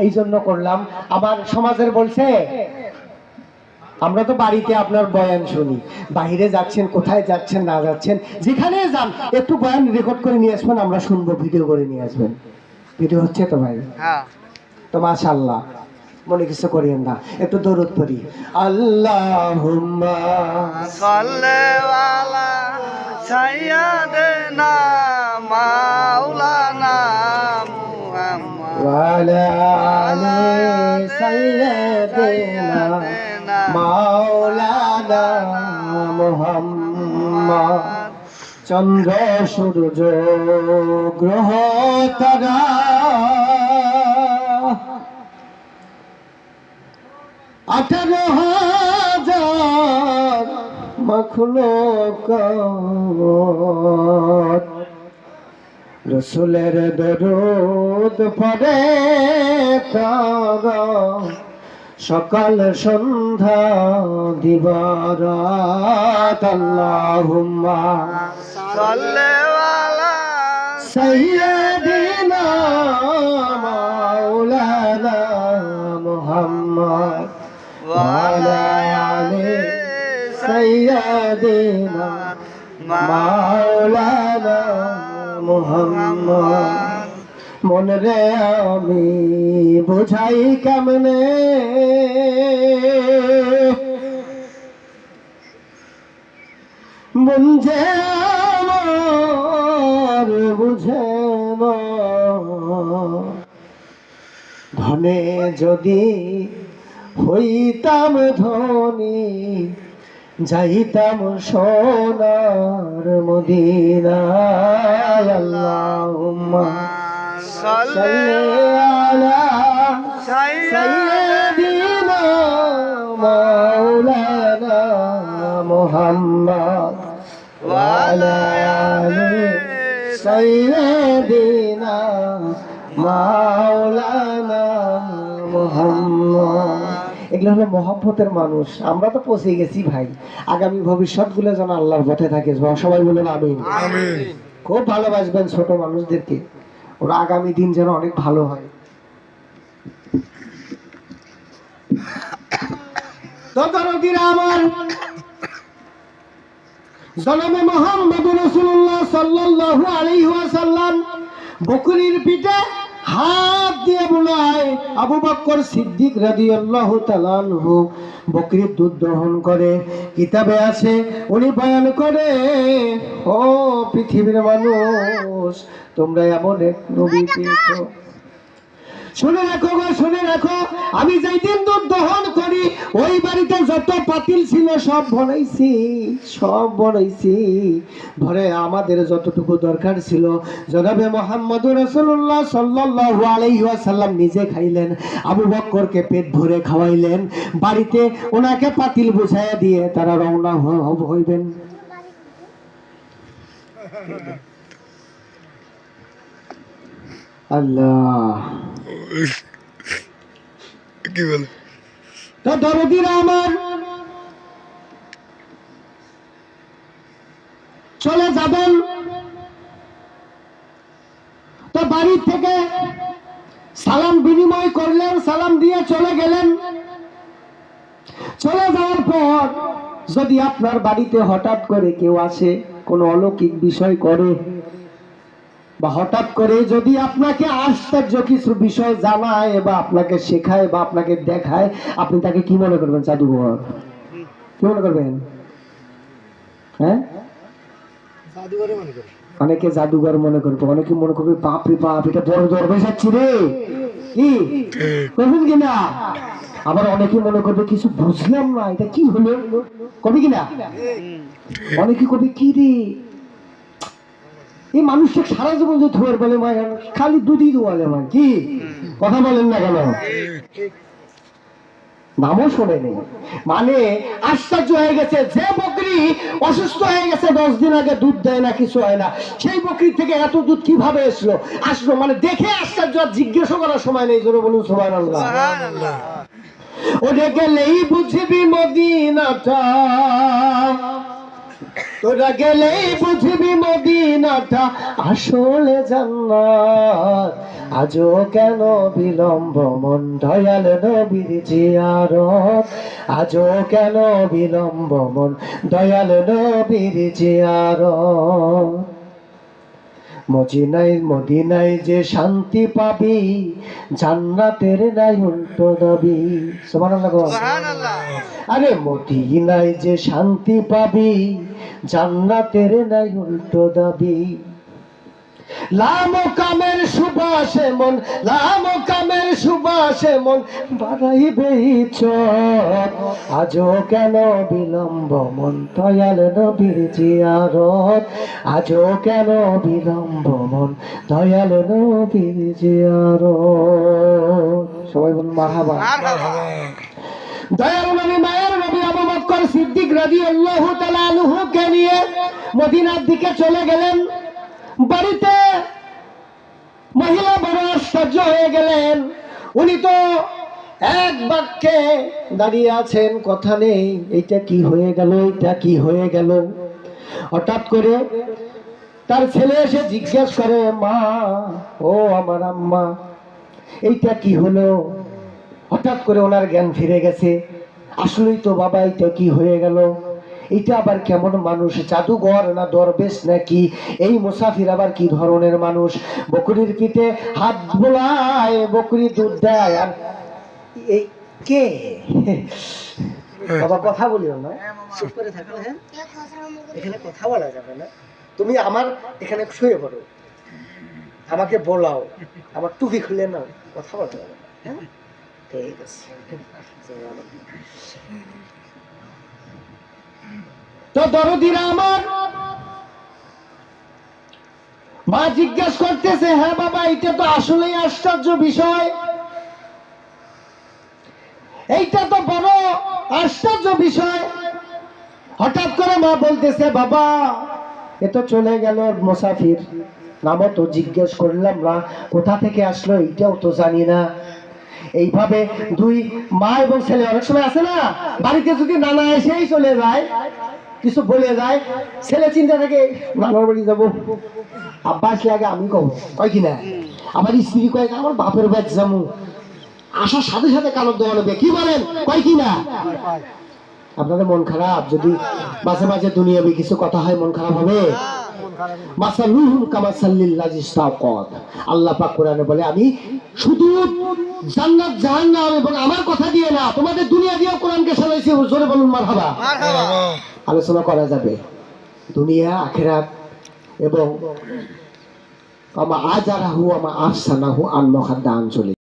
এই জন্য করলাম। আমার সমাজের বলছে আমরা তো বাড়িতে আপনার বয়ান শুনি, বাইরে যাচ্ছেন, কোথায় যাচ্ছেন না যাচ্ছেন, যেখানে যান একটু বয়ান রেকর্ড করে নিয়ে আসবেন, আমরা শুনবো, ভিডিও করে নিয়ে আসবেন। ভিডিও হচ্ছে তো ভাই? হ্যাঁ। তো মাশাআল্লাহ, মনে কিছু করিয়েন না, একটু দরুদ পড়ি। আল্লাহুম্মা সাল্লি আলা সাইয়্যিদিনা মাওলানা মুহাম্মদ ওয়া আলা আলি সাইয়্যিদিনা মাওলানা মুহাম্মদ। চন্দ্র সূর্য গ্রহ তারা 18,000 মাখলুকাত রাসূলের দরুদ পড়ে তারা সকাল সন্ধ্যা দিবারাত। আল্লাহুম্মা সাল্লি আলা সাইয়্যিদিনা মাওলানা মুহাম্মদ ওয়া আলা আলি সাইয়্যিদিনা মাওলানা মুহাম্মদ। মন রে আমি বুঝাই কেমনে, মন যে আমার বুঝে না। ধনে যদি হইতাম ধনী, যাইতাম সোনার মদিনায়। আল্লাহুম্মা সাল্লি আলা সাইয়্যিদিনা মাওলানা মুহাম্মদ ওয়া আলা আলি সাইয়্যিদিনা মাওলানা মুহাম্মদ। এগুলো হলো মহব্বতের মানুষ। আমরা তো পৌঁছে গেছি ভাই, আগামী ভবিষ্যৎ গুলো যেন আল্লাহর পথে থাকে। সবাই বলেন আমিন। খুব ভালোবাসবেন ছোট মানুষদেরকে, ওরা আগামী দিন যেন অনেক ভালো হয়। আমার জনাবে মুহাম্মদুর রাসূলুল্লাহ সাল্লাল্লাহু আলাইহি ওয়াসাল্লাম বকরীর পিঠে হাত দিয়ে বুলায়। আবু বকর সিদ্দিক রাদিয়াল্লাহু তাআলা আনহু বকরীর দুধ দহন করে। কিতাবে আছে, উনি বয়ান করে, ও পৃথিবীর মানুষ, তোমরা এমন এক নবী পেয়েছো। শুনে রাখো গো, শুনে রাখো, আমি যেই দিন দুধ দহন করি ওই বাড়িতে যত পাতিল ছিল সব ভরাইছি, সব ভরাইছি। ভরে আমাদের যতটুকু দরকার ছিল জনাবে মুহাম্মদুর রাসূলুল্লাহ সাল্লাল্লাহু আলাইহি ওয়াসাল্লাম নিজে খাইলেন, আবু বকরকে পেট ভরে খাওয়াইলেন। বাড়িতে ওনাকে পাতিল বুঝাইয়া দিয়ে তারা রওনা হইবেন। আল্লাহ কি বলে তো দরদিরা আমার, চলে যাবেন তো বাড়ি থেকে সালাম বিনিময় করলেন, সালাম দিয়ে চলে গেলেন। চলে যাওয়ার পর যদি আপনার বাড়িতে হঠাৎ করে কেউ আসে, কোনো অলৌকিক বিষয় করে, বা হঠাৎ করে যদি আপনাকে আশ্চর্য কিছু বিষয় জানায় বা আপনাকে শেখায় বা আপনাকে দেখায়, আপনি তাকে কি মনে করবেন? জাদুঘর কি মনে করবেন? হ্যাঁ, অনেকে জাদুঘর মনে করবে, অনেকে মনে করবে বাপ রে বাপ, এটা বড় দরবেশ আসছে রে, কি করবেন কিনা। আবার অনেকে মনে করবে কিছু বুঝলাম না, এটা কি হলো, কবি কিনা। অনেকে কবি কি রে, এই মানুষটা সারা জীবন যে ধোয়ার বলে খালি দুধই দোয়ালে কি কথা বলেন না কেন? নামও শোনে নেই। মানে আশ্চর্য হয়ে গেছে, যে বকরি অসুস্থ হয়ে গেছে 10 দিন আগে, দুধ দেয় না, কিছু হয় না, সেই বকরি থেকে এত দুধ কিভাবে আসলো? মানে দেখে আশ্চর্য, আর জিজ্ঞেস করার সময় নেই। জোরে বলুন সুবহানাল্লাহ। ওরে গেলেই বুঝবি মদিনাটা, তোরা গেলেই বুঝবি মদিনাটা আসলে জান্নাত। আজও কেন বিলম্ব মন দয়াল নবীর জিয়ারত, আজও কেন বিলম্ব মন দয়াল নবীর জিয়ারত। মদিনায় যে শান্তি পাবি, জান্নাতের নাই উল্টো দাবি। সুবহানাল্লাহ। আরে মদিনায় যে শান্তি পাবি, জান্নাতের নাই উল্টো দাবি। লামকামের সুবাসে মন, লামকামের সুবাসে মন বাড়াইবে ইজ্জত। আজও কেন বিলম্ব মন দয়াল নবীর জিয়ারত, আজও কেন বিলম্ব মন দয়াল নবীর জিয়ারত। সবাই বলুন মারহাবা। দয়াল নবী, মায়ের নবী আবু বকর সিদ্দিক রাদিয়াল্লাহু তাআলা আনহুকে নিয়ে মদিনার দিকে চলে গেলেন। বাড়িতে মহিলা বড় আশ্চর্য হয়ে গেলেন। উনি তো এক বাক্যে দাঁড়িয়ে আছেন, কথা নেই। এইটা কি হয়ে গেল, এটা কি হয়ে গেল। হঠাৎ করে তার ছেলে এসে জিজ্ঞেস করে, মা, ও আমার আম্মা, এইটা কি হলো। হঠাৎ করে ওনার জ্ঞান ফিরে গেছে। আসলেই তো বাবা, এটা কি হয়ে গেল। এটা আবার কেমন মানুষ, জাদুঘর না দরবেশ নাকি, এই মুসাফির আবার কি ধরনের মানুষ। বকরির পিঠে হাত বোলায়, বকরি দুধ দেয়। আর এই কে বাবা, কথা বলিও না, চুপ করে থাকো। হ্যাঁ, এখানে কথা বলা যাবে না। তুমি আমার এখানে শুয়ে পড়ো, আমাকে বলাও, আমার টুপি খুলে নাও, কথা বলা যাবে না। হ্যাঁ, ঠিক আছে। তো দরদিরা আমার, মা জিজ্ঞেস করতেছে, হ্যাঁ বাবা, এটা তো আসলেই আশ্চর্য বিষয়, এইটা তো বড় আশ্চর্য বিষয়। হঠাৎ করে মা বলতেছে, বাবা, এ তো চলে গেল মুসাফির, নামও তো জিজ্ঞেস করলাম না, কোথা থেকে আসলো এইটাও তো জানি না। এইভাবে দুই মা এবং ছেলে, অনেক সময় আছে না, বাড়িতে যদি নানা এসেই চলে যায়, কিছু বলে যায়, ছেলে চিন্তা থাকে নানার বাড়ি যাবো, আব্বা আসলে আগে আমি কব, কয় কিনা। আমার স্ত্রী কয়েক আমার বাপের বাড়ি যাবো, আসার সাথে সাথে কালো দেওয়া নেবে, কি বলেন, কয় কিনা। আপনাদের মন খারাপ যদি মাঝে মাঝে দুনিয়াবি কিছু কথা হয়, মন খারাপ হবে। আল্লাহ পাক কোরআনে বলে, আমি শুধু জান্নাত জাহান্নাম এবং আমার কথা দিয়ে না, তোমাদের দুনিয়া দিয়েও কোরআনকে সাজাইছি। জোরে বলুন মারহাবা। আলোচনা করা যাবে দুনিয়া আখিরাত এবং আমা আজারাহু আমা আফসানাহু আন মুখাদ্দা আঞ্চলিক।